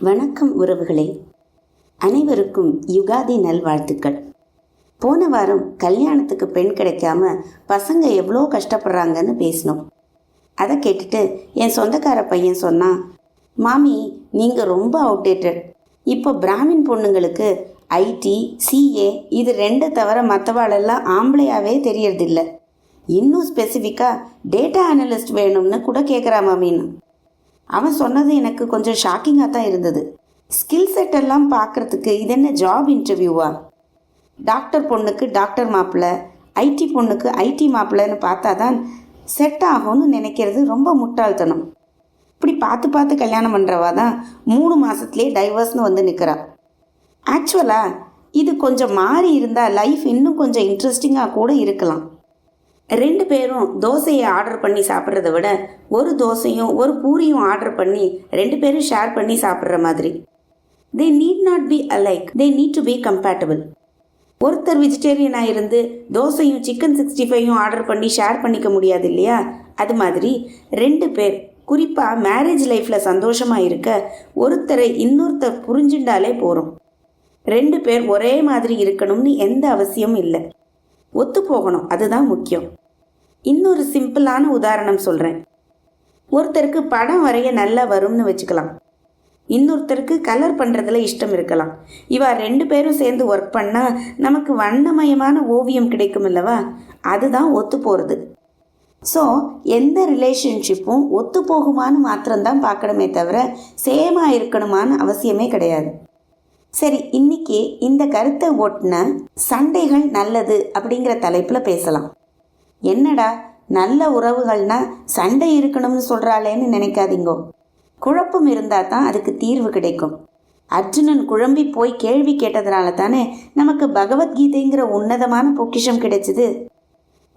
வணக்கம் உறவுகளே, அனைவருக்கும் யுகாதி நல்வாழ்த்துக்கள். போன வாரம் கல்யாணத்துக்கு பெண் கிடைக்காம பசங்க எவ்வளோ கஷ்டப்படுறாங்கன்னு பேசினோம். அதை கேட்டுட்டு என் சொந்தக்கார பையன் சொன்னான், மாமி நீங்கள் ரொம்ப அவுடேட்டட். இப்போ பிராமின் பொண்ணுங்களுக்கு ஐடி, சிஏ இது ரெண்டு தவிர மற்றவாளெல்லாம் ஆம்பளையாவே தெரியறதில்ல. இன்னும் ஸ்பெசிஃபிக்காக டேட்டா அனலிஸ்ட் வேணும்னு கூட கேட்குறா மாமின்னு. அவன் சொன்னது எனக்கு கொஞ்சம் ஷாக்கிங்காக தான் இருந்தது. ஸ்கில் செட் எல்லாம் பார்க்குறதுக்கு இது என்ன ஜாப் இன்டர்வியூவா? டாக்டர் பொண்ணுக்கு டாக்டர் மாப்பிள்ளை, ஐடி பொண்ணுக்கு ஐடி மாப்பிள்ளைன்னு பார்த்தா தான் செட் ஆகும்னு நினைக்கிறது ரொம்ப முட்டாள்தனம். இப்படி பார்த்து பார்த்து கல்யாணம் பண்ணுறவா தான் 3 மாதத்துலேயே டைவர்ஸ்னு வந்து நிற்கிறா. ஆக்சுவலாக இது கொஞ்சம் மாறி இருந்தால் லைஃப் இன்னும் கொஞ்சம் இன்ட்ரெஸ்டிங்காக கூட இருக்கலாம். 2 பேரும் தோசையை ஆர்டர் பண்ணி சாப்பிட்றத விட ஒரு தோசையும் ஒரு பூரியும் ஆர்டர் பண்ணி 2 பேரும் ஷேர் பண்ணி சாப்பிட்ற மாதிரி. They need not be alike, they need to be compatible. ஒருத்தர் வெஜிடேரியனாக இருந்து தோசையும் சிக்கன் 65யும் ஆர்டர் பண்ணி ஷேர் பண்ணிக்க முடியாது இல்லையா? அது மாதிரி 2 பேர் குறிப்பாக மேரேஜ் லைஃப்பில் சந்தோஷமாக இருக்க ஒருத்தரை இன்னொருத்தர் புரிஞ்சுட்டாலே போகிறோம். 2 பேர் ஒரே மாதிரி இருக்கணும்னு எந்த அவசியமும் இல்லை. ஒத்து போகணும், அதுதான் முக்கியம். இன்னொரு சிம்பிளான உதாரணம் சொல்கிறேன். ஒருத்தருக்கு படம் வரைய நல்லா வரும்னு வச்சுக்கலாம். இன்னொருத்தருக்கு கலர் பண்ணுறதுல இஷ்டம் இருக்கலாம். இவா 2 பேரும் சேர்ந்து ஒர்க் பண்ணால் நமக்கு வண்ணமயமான ஓவியம் கிடைக்கும் இல்லவா? அதுதான் ஒத்து போகிறது. ஸோ எந்த ரிலேஷன்ஷிப்பும் ஒத்து போகுமான்னு மாத்திரம்தான் பார்க்கணுமே தவிர சேமாக இருக்கணுமான்னு அவசியமே கிடையாது. சரி, இன்னைக்கு இந்த கருத்தை ஒட்டின சண்டைகள் நல்லது அப்படிங்கிற தலைப்பில் பேசலாம். என்னடா நல்ல உறவுகள்னா சண்டை இருக்கணும்னு சொல்கிறாளேன்னு நினைக்காதீங்கோ. குழப்பம் இருந்தால் தான் அதுக்கு தீர்வு கிடைக்கும். அர்ஜுனன் குழம்பி போய் கேள்வி கேட்டதுனால தானே நமக்கு பகவத்கீதைங்கிற உன்னதமான பொக்கிஷம் கிடைச்சிது.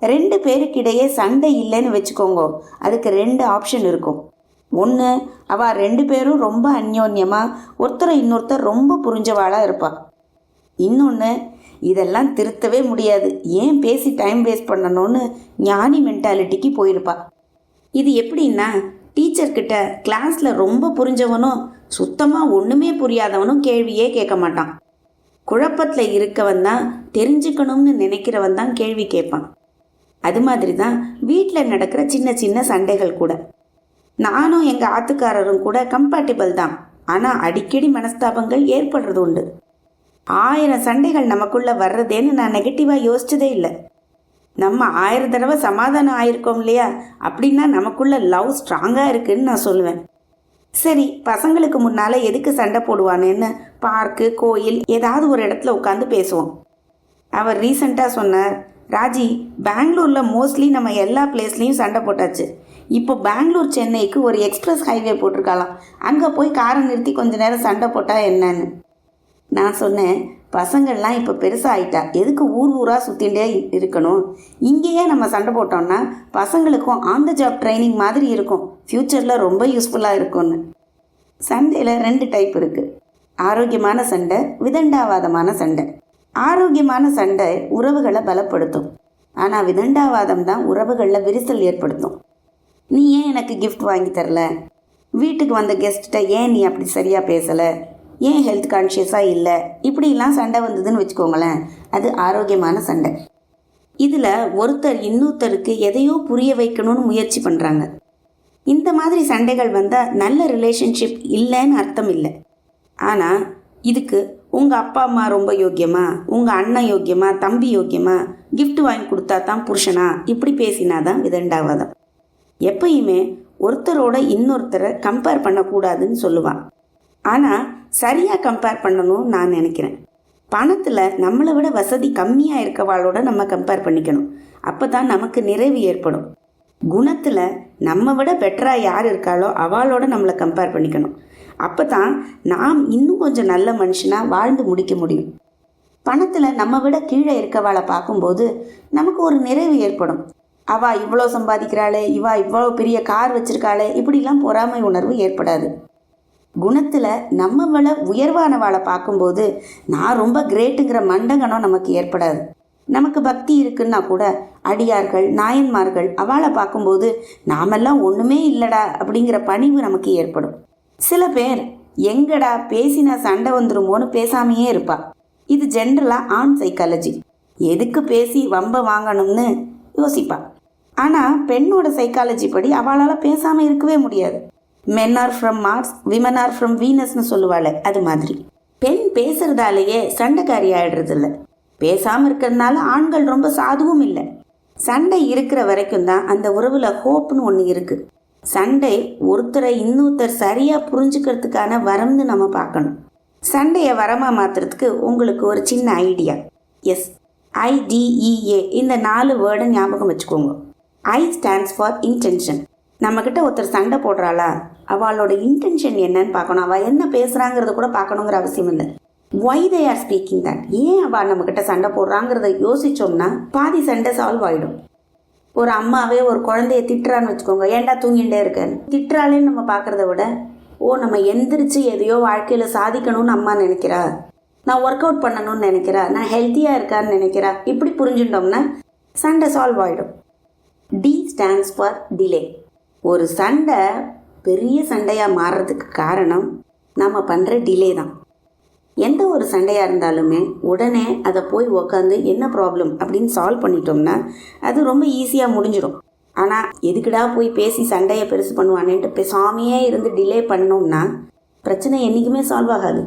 2 பேருக்கிடையே சண்டை இல்லைன்னு வச்சுக்கோங்க, அதுக்கு 2 ஆப்ஷன் இருக்கும். ஒன்று, அவள் 2 பேரும் ரொம்ப அந்யோன்யமாக ஒருத்தரை இன்னொருத்தர் ரொம்ப புரிஞ்சவாளாக இருப்பாள். இன்னொன்று, இதெல்லாம் திருத்தவே முடியாது, ஏன் பேசி டைம் வேஸ்ட் பண்ணணும்னு ஞானி மென்டாலிட்டிக்கு போயிருப்பா. இது எப்படின்னா, டீச்சர்கிட்ட கிளாஸில் ரொம்ப புரிஞ்சவனும் சுத்தமாக ஒன்றுமே புரியாதவனும் கேள்வியே கேட்க மாட்டான். குழப்பத்தில் இருக்கவன் தான் தெரிஞ்சுக்கணும்னு நினைக்கிறவன் தான் கேள்வி கேட்பான். அது மாதிரி தான் வீட்டில் நடக்கிற சின்ன சின்ன சண்டைகள் கூட. நானும் எங்கள் ஆத்துக்காரரும் கூட கம்பேட்டிபிள் தான், ஆனால் அடிக்கடி மனஸ்தாபங்கள் ஏற்படுறது உண்டு. 1000 சண்டைகள் நமக்குள்ளே வர்றதேன்னு நான் நெகட்டிவாக யோசிச்சதே இல்லை. நம்ம 1000 தடவை சமாதானம் ஆயிருக்கோம் இல்லையா? அப்படின்னா நமக்குள்ள லவ் ஸ்ட்ராங்காக இருக்குன்னு நான் சொல்லுவேன். சரி, பசங்களுக்கு முன்னால் எதுக்கு சண்டை போடுவானேன்னு பார்க்கு, கோயில் ஏதாவது ஒரு இடத்துல உட்காந்து பேசுவோம். அவர் ரீசண்டாக சொன்னார், ராஜி, பெங்களூரில் மோஸ்ட்லி நம்ம எல்லா பிளேஸ்லேயும் சண்டை போட்டாச்சு. இப்போ பெங்களூர் சென்னைக்கு ஒரு எக்ஸ்பிரஸ் ஹைவே போட்டிருக்கலாம், அங்கே போய் காரை நிறுத்தி கொஞ்ச நேரம் சண்டை போட்டால் என்னன்னு. நான் சொன்னேன், பசங்கள்லாம் இப்போ பெருசாக ஆயிட்டா, எதுக்கு ஊர் ஊராக சுற்றிகிட்டே இருக்கணும்? இங்கேயே நம்ம சண்டை போட்டோம்னா பசங்களுக்கும் ஆன் த ஜாப் ட்ரைனிங் மாதிரி இருக்கும், ஃப்யூச்சரில் ரொம்ப யூஸ்ஃபுல்லாக இருக்கும்னு. சண்டையில் 2 டைப் இருக்குது. ஆரோக்கியமான சண்டை, விதண்டாவாதமான சண்டை. ஆரோக்கியமான சண்டை உறவுகளை பலப்படுத்தும், ஆனால் விதண்டாவாதம் தான் உறவுகளில் விரிசல் ஏற்படுத்தும். நீ ஏன் எனக்கு கிஃப்ட் வாங்கி தரல? வீட்டுக்கு வந்த கெஸ்ட்டை ஏன் நீ அப்படி சரியாக பேசலை? ஏன் ஹெல்த் கான்ஷியஸாக இல்லை? இப்படிலாம் சண்டை வந்ததுன்னு வச்சுக்கோங்களேன், அது ஆரோக்கியமான சண்டை. இதில் ஒருத்தர் இன்னொருத்தருக்கு எதையோ புரிய வைக்கணும்னு முயற்சி பண்ணுறாங்க. இந்த மாதிரி சண்டைகள் வந்தால் நல்ல ரிலேஷன்ஷிப் இல்லைன்னு அர்த்தம் இல்லை. ஆனால் இதுக்கு உங்கள் அப்பா அம்மா ரொம்ப யோக்கியமா, உங்கள் அண்ணன் யோக்கியமா, தம்பி யோக்கியமா, கிஃப்ட் வாங்கி கொடுத்தா தான் புருஷனா, இப்படி பேசினாதான் விதண்டாவாதம். எப்பயுமே ஒருத்தரோட இன்னொருத்தரை கம்பேர் பண்ணக்கூடாதுன்னு சொல்லுவான். ஆனால் சரியாக கம்பேர் பண்ணணும்னு நான் நினைக்கிறேன். பணத்தில் நம்மளை விட வசதி கம்மியாக இருக்கவாளோட நம்ம கம்பேர் பண்ணிக்கணும், அப்போ தான் நமக்கு நிறைவு ஏற்படும். குணத்தில் நம்ம விட பெட்டராக யார் இருக்காளோ அவளோட நம்மளை கம்பேர் பண்ணிக்கணும், அப்போ தான் நாம் இன்னும் கொஞ்சம் நல்ல மனுஷனாக வாழ்ந்து முடிக்க முடியும். பணத்தில் நம்ம விட கீழே இருக்கவாளை பார்க்கும்போது நமக்கு ஒரு நிறைவு ஏற்படும். அவா இவ்வளோ சம்பாதிக்கிறாளே, இவா இவ்வளோ பெரிய கார் வச்சிருக்காளே, இப்படிலாம் பொறாமை உணர்வு ஏற்படாது. குணத்தில் நம்ம விட உயர்வானவாளை பார்க்கும்போது நான் ரொம்ப கிரேட்டுங்கிற மண்டகனம் நமக்கு ஏற்படாது. நமக்கு பக்தி இருக்குன்னா கூட அடியார்கள், நாயன்மார்கள் அவளை பார்க்கும்போது நாமெல்லாம் ஒன்றுமே இல்லடா அப்படிங்கிற பணிவு நமக்கு ஏற்படும். சில பேர் எங்கடா பேசினா சண்டை வந்துருமோன்னு பேசாமையே இருப்பா. இது ஜென்ரலாக ஆண் சைக்காலஜி. எதுக்கு பேசி வம்ப வாங்கணும்னு யோசிப்பா. ஆனால் பெண்ணோட சைக்காலஜி படி அவளால் பேசாமல் இருக்கவே முடியாது. Men are from Mars, women are from வீனஸ்னு சொல்லுவாள். அது மாதிரி பெண் பேசுறதாலேயே சண்டைக்காரி ஆயிடுறது இல்லை. பேசாமல் இருக்கிறதுனால ஆண்கள் ரொம்ப சாதுவும் இல்லை. சண்டை இருக்கிற வரைக்கும் தான் அந்த உறவில் ஹோப்னு ஒன்று இருக்குது. சண்டை ஒருத்தரை இன்னொருத்தர் சரியாக புரிஞ்சுக்கிறதுக்கான வரம்னு நம்ம பார்க்கணும். சண்டையை வரமாக மாற்றுறதுக்கு உங்களுக்கு ஒரு சின்ன ஐடியா. எஸ், IDEA, இந்த 4 வேர்டை ஞாபகம் வச்சுக்கோங்க. I stands for intention. நம்மக்கிட்ட ஒருத்தர் சண்டை போடுறாளா, அவளோட இன்டென்ஷன் என்னன்னு பார்க்கணும். அவள் என்ன பேசுகிறாங்கிறத கூட பார்க்கணுங்கிற அவசியம் இல்லை. why they are speaking that, ஏன் அவள் நம்மக்கிட்ட சண்டை போடுறாங்கிறத யோசித்தோம்னா பாதி சண்டை சால்வ் ஆகிடும். ஒரு அம்மாவே ஒரு குழந்தைய திட்டுறான்னு வச்சுக்கோங்க, ஏன்டா தூங்கிட்டே இருக்கேன்னு. திட்டுறாளேன்னு நம்ம பார்க்குறத விட, நம்ம எந்திரிச்சு எதையோ வாழ்க்கையில் சாதிக்கணும்னு அம்மா நினைக்கிறா, நான் ஒர்க் அவுட் பண்ணணும்னு நினைக்கிறா, நான் ஹெல்த்தியாக இருக்கான்னு நினைக்கிறா, இப்படி புரிஞ்சுட்டோம்னா சண்டை சால்வ் ஆகிடும். D stands for delay. ஒரு சண்டை பெரிய சண்டையாக மாறுறதுக்கு காரணம் நம்ம பண்ணுற டிலே தான். எந்த ஒரு சண்டையாக இருந்தாலுமே உடனே அதை போய் உக்காந்து என்ன ப்ராப்ளம் அப்படின்னு சால்வ் பண்ணிட்டோம்னா அது ரொம்ப ஈஸியாக முடிஞ்சிடும். ஆனால் எதுக்குடா போய் பேசி சண்டையை பெருசு பண்ணுவானேன்ட்டு பேசாமையே இருந்து டிலே பண்ணோம்னா பிரச்சனை என்றைக்குமே சால்வ் ஆகாது.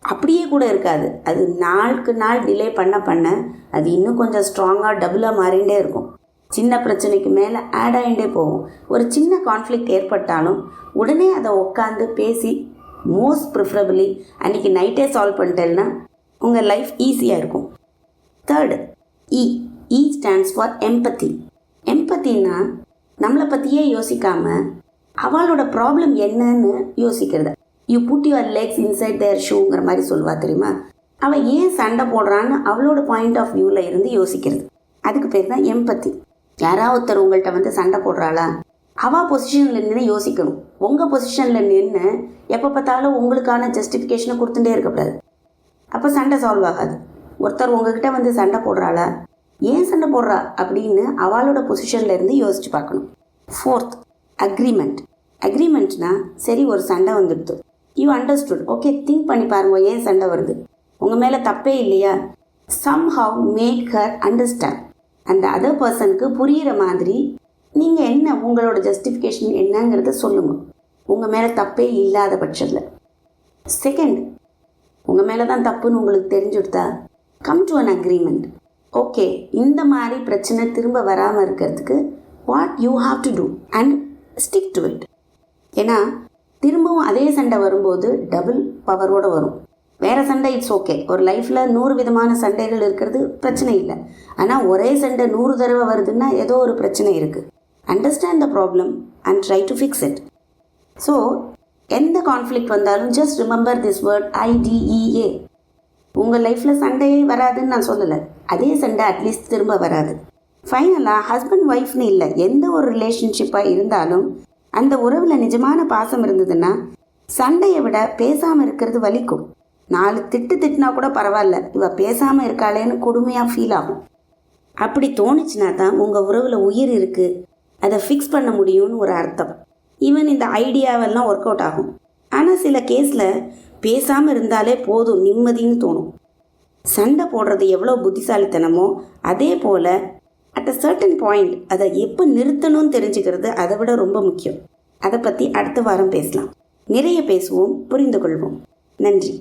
அப்படியே கூட இருக்காது. அது நாளுக்கு நாள் டிலே பண்ண அது இன்னும் கொஞ்சம் ஸ்ட்ராங்காக டபுளாக மாறிகிட்டே இருக்கும். சின்ன பிரச்சனைக்கு மேலே ஆட் ஆகிட்டே போகும். ஒரு சின்ன கான்ஃப்ளிக்ட் ஏற்பட்டாலும் உடனே அதை உட்காந்து பேசி மோஸ்ட் ப்ரிஃபரபிளி அன்றைக்கி நைட்டே சால்வ் பண்ணிட்டேன்னா உங்கள் லைஃப் ஈஸியாக இருக்கும். Third, E stands for empathy. எம்பத்தின்னா நம்மளை பற்றியே யோசிக்காமல் அவளோட ப்ராப்ளம் என்னன்னு யோசிக்கிறது. You put your legs inside their ஷூங்கிற மாதிரி சொல்லுவா தெரியுமா. அவள் ஏன் சண்டை போடுறான்னு அவளோட பாயிண்ட் ஆஃப் வியூவில் இருந்து யோசிக்கிறது. அதுக்கு பேர் தான் எம்பத்தி. யாராவது ஒருத்தர் உங்கள்கிட்ட வந்து சண்டை போடுறாளா, அவள் பொசிஷனில் நின்று யோசிக்கணும். உங்கள் பொசிஷனில் நின்று எப்போ பார்த்தாலும் உங்களுக்கான ஜஸ்டிஃபிகேஷனை கொடுத்துட்டே இருக்கக்கூடாது. அப்போ சண்டை சால்வ் ஆகாது. ஒருத்தர் உங்ககிட்ட வந்து சண்டை போடுறாளா, ஏன் சண்டை போடுறா அப்படின்னு அவளோட பொசிஷனில் இருந்து யோசிச்சு பார்க்கணும். Fourth, agreement. அக்ரிமெண்ட்னா சரி ஒரு சண்டை வந்துடுது, யூ அண்டர்ஸ்டுட், ஓகே திங்க் பண்ணி பாருங்க ஏன் சண்டை வருது, உங்கள் மேலே தப்பே இல்லையா. somehow make her understand. அந்த அதர் பர்சனுக்கு புரிகிற மாதிரி நீங்கள் என்ன உங்களோட ஜஸ்டிஃபிகேஷன் என்னங்கிறத சொல்லுங்க, உங்கள் மேலே தப்பே இல்லாத பட்சத்தில். செகண்ட், உங்கள் மேலே தான் தப்புன்னு உங்களுக்கு தெரிஞ்சுடுதா, come to an agreement. Okay, இந்த மாதிரி பிரச்சனை திரும்ப வராமல் இருக்கிறதுக்கு what you have to do and stick to it. ஏன்னா திரும்பவும் அதே சண்டை வரும்போது டபுள் பவரோடு வரும். வேறு சண்டை இட்ஸ் ஓகே, ஒரு லைஃப்பில் 100 விதமான சண்டைகள் இருக்கிறது பிரச்சனை இல்லை. ஆனால் ஒரே சண்டை 100 தடவை வருதுன்னா ஏதோ ஒரு பிரச்சனை இருக்குது. Understand the problem and try to fix it. So எந்த கான்ஃப்ளிக்ட் வந்தாலும் just remember this word IDEA. உங்கள் லைஃப்பில் சண்டையே வராதுன்னு நான் சொல்லலை, அதே சண்டை அட்லீஸ்ட் திரும்ப வராது. ஃபைனலாக ஹஸ்பண்ட் ஒய்ஃப்னு இல்லை, எந்த ஒரு ரிலேஷன்ஷிப்பாக இருந்தாலும் அந்த உறவில் நிஜமான பாசம் இருந்ததுன்னா சண்டையை விட பேசாமல் இருக்கிறது வலிக்கும். 4 திட்டுனா கூட பரவாயில்ல, இவ பேசாமல் இருக்காளேன்னு கொடுமையாக ஃபீல் ஆகும். அப்படி தோணுச்சுன்னா தான் உங்கள் உறவில் உயிர் இருக்குது, அதை ஃபிக்ஸ் பண்ண முடியும்னு ஒரு அர்த்தம். ஈவன் இந்த ஐடியாவெல்லாம் ஒர்க் அவுட் ஆகும். ஆனால் சில கேஸில் பேசாமல் இருந்தாலே போதும் நிம்மதின்னு தோணும். சண்டை போடுறது எவ்வளோ புத்திசாலித்தனமோ அதே போல் அட் அ சர்டன் பாயிண்ட் அதை எப்போ நிறுத்தணும்னு தெரிஞ்சுக்கிறது அதை விட ரொம்ப முக்கியம். அதை பற்றி அடுத்த வாரம் பேசலாம். நிறைய பேசுவோம், புரிந்து கொள்வோம். நன்றி.